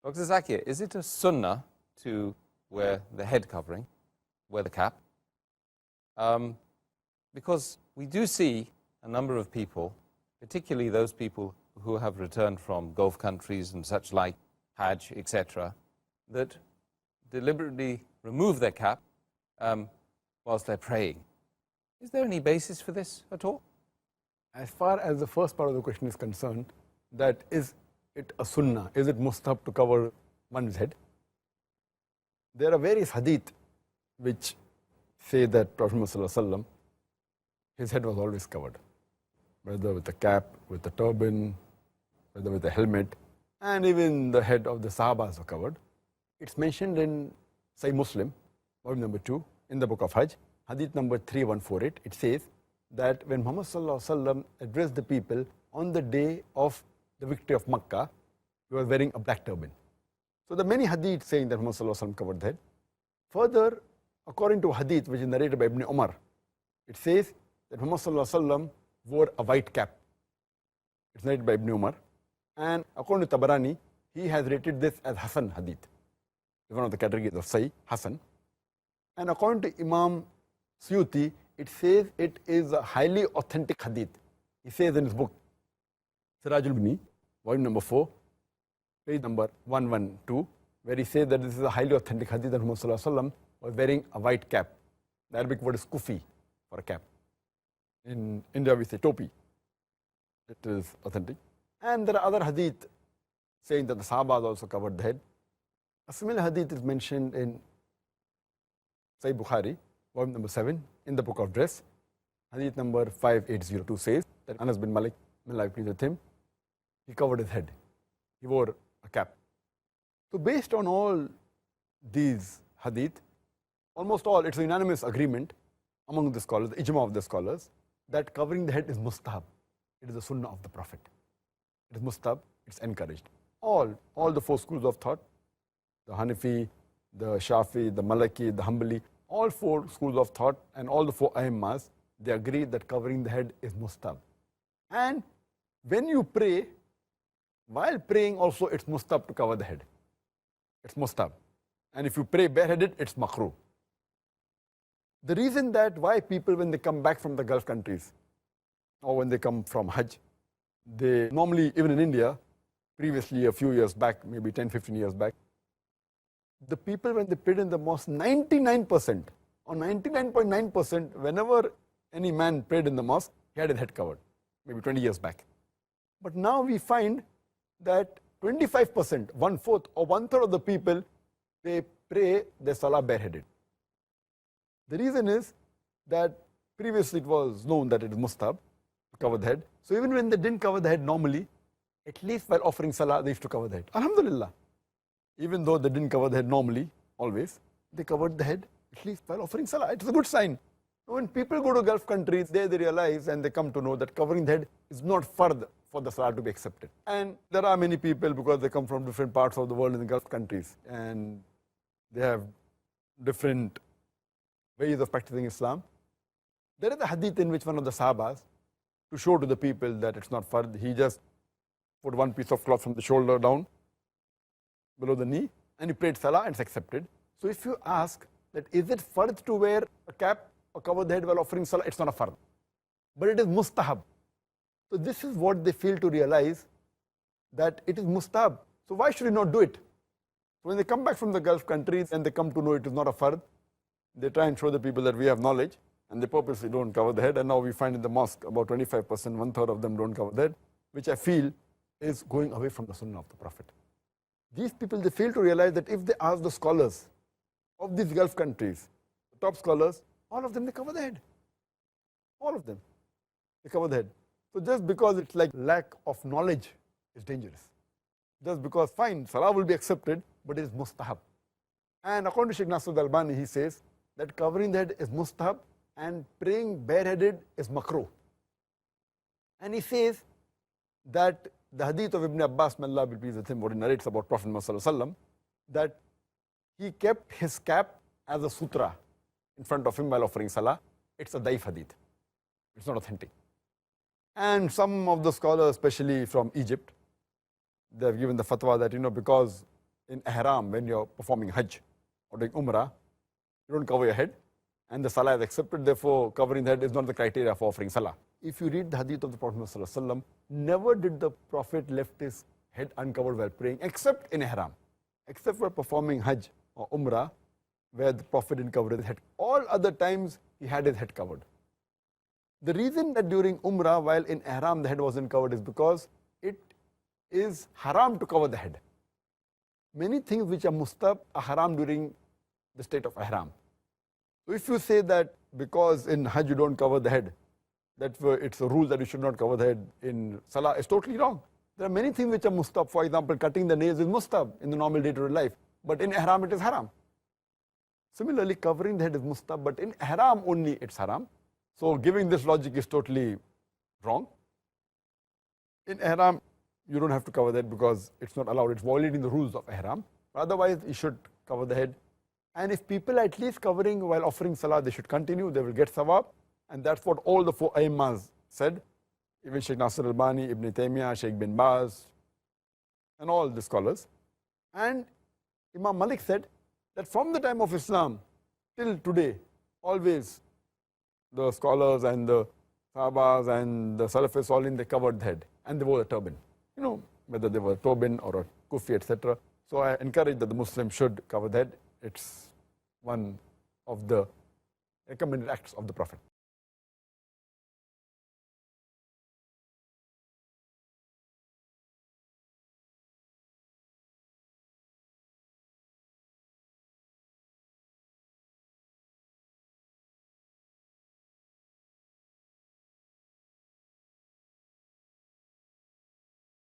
Dr. Zakir, is it a sunnah to wear the head covering, wear the cap? Because we do see a number of people, particularly those people who have returned from Gulf countries and such like, Hajj, etc., that deliberately remove their cap whilst they're praying. Is there any basis for this at all? As far as the first part of the question is concerned, that is it a sunnah, is it mustahab to cover one's head? There are various hadith which say that Prophet Muhammad, his head was always covered, whether with a cap, with a turban, whether with a helmet, and even the head of the Sahabas were covered. It's mentioned in Sahih Muslim, volume number 2, in the book of Hajj, hadith number 3148. It says that when Muhammad addressed the people on the day of the victory of Makkah, he was wearing a black turban. So there are many hadith saying that Muhammad covered the head. Further, according to hadith which is narrated by Ibn Umar, it says that Muhammad wore a white cap. It's narrated by Ibn Umar. And according to Tabarani, he has rated this as Hasan hadith. It's one of the categories of Sahih, Hasan. And according to Imam Suyuti, it says it is a highly authentic hadith. He says in his book, Sirajul Bini, volume number 4, page number 112, where he says that this is a highly authentic hadith that Muhammad was wearing a white cap. The Arabic word is kufi for a cap. In India we say topi. It is authentic. And there are other hadith saying that the Sahabas also covered the head. A similar hadith is mentioned in Sahih Bukhari, volume number 7, in the book of dress. Hadith number 5802 says that Anas bin Malik, may Allah be pleased with him, he covered his head. He wore a cap. So based on all these hadith, almost all, it's a unanimous agreement among the scholars, the ijma of the scholars, that covering the head is mustahab. It is the sunnah of the Prophet. It is mustahab, it's encouraged. All the 4 schools of thought, the Hanafi, the Shafi, the Maliki, the Hanbali, all 4 schools of thought and all the 4 Aimmas, they agree that covering the head is mustahab. And when you pray, while praying also it's mustahab to cover the head. It's mustahab. And if you pray bareheaded, it's makruh. The reason that why people, when they come back from the Gulf countries or when they come from Hajj, they normally, even in India, previously a few years back, maybe 10, 15 years back, the people when they prayed in the mosque, 99% or 99.9%, whenever any man prayed in the mosque, he had his head covered, maybe 20 years back. But now we find that 25%, 1/4 or 1/3 of the people, they pray their salah bareheaded. The reason is that previously it was known that it is mustahab to cover the head. So even when they didn't cover the head normally, at least while offering salah, they used to cover the head. Alhamdulillah. Even though they didn't cover the head normally, always, they covered the head at least while offering salah. It's a good sign. When people go to Gulf countries, they realize and they come to know that covering the head is not fard for the salah to be accepted. And there are many people, because they come from different parts of the world in the Gulf countries, and they have different ways of practicing Islam. There is a hadith in which one of the Sahabas, to show to the people that it's not fard, he just put one piece of cloth from the shoulder down, below the knee, and he prayed salah and it's accepted. So if you ask that is it fard to wear a cap or cover the head while offering salah, it's not a fard, but it is mustahab. So this is what they fail to realize, that it is mustahab. So why should you not do it? So when they come back from the Gulf countries and they come to know it is not a fard, they try and show the people that we have knowledge, and they purposely don't cover the head. And now we find in the mosque about 25%, 1/3 of them don't cover the head, which I feel is going away from the sunnah of the Prophet. These people, they fail to realize that if they ask the scholars of these Gulf countries, the top scholars, all of them, they cover the head. All of them, they cover the head. So just because it's like lack of knowledge is dangerous. Just because, fine, salah will be accepted, but it is mustahab. And according to Sheikh Nasr al-Albani, he says that covering the head is mustahab and praying bareheaded is makruh. And he says that the hadith of Ibn Abbas, may Allah be pleased with him, what he narrates about Prophet Muhammad, that he kept his cap as a sutra in front of him while offering salah. It's a daif hadith. It's not authentic. And some of the scholars, especially from Egypt, they have given the fatwa that, because in ihram, when you're performing Hajj or doing Umrah, you don't cover your head, and the Salah is accepted, therefore covering the head is not the criteria for offering Salah. If you read the hadith of the Prophet ﷺ, never did the Prophet left his head uncovered while praying, except in ihram, except for performing Hajj or Umrah, where the Prophet didn't cover his head. All other times, he had his head covered. The reason that during Umrah, while in ihram, the head wasn't covered is because it is haram to cover the head. Many things which are mustab are haram during the state of ihram. So if you say that because in Hajj you don't cover the head, that it's a rule that you should not cover the head in Salah, it's totally wrong. There are many things which are mustab. For example, cutting the nails is mustab in the normal day-to-day life, but in ihram it is haram. Similarly, covering the head is mustab, but in ihram only it's haram. So giving this logic is totally wrong. In ihram, you don't have to cover the head because it's not allowed. It's violating the rules of ihram. But otherwise, you should cover the head. And if people are at least covering while offering salah, they should continue. They will get sawab. And that's what all the four Aimmas said. Even Sheikh Nasir al-Albani, Ibn Taymiyyah, Sheikh bin Baz, and all the scholars. And Imam Malik said that from the time of Islam till today, always the scholars and the Sahabas and the Salafis, all in, they covered the head and they wore a turban. You know, whether they were a turban or a kufi, etc. So I encourage that the Muslim should cover the head. It's one of the recommended acts of the Prophet.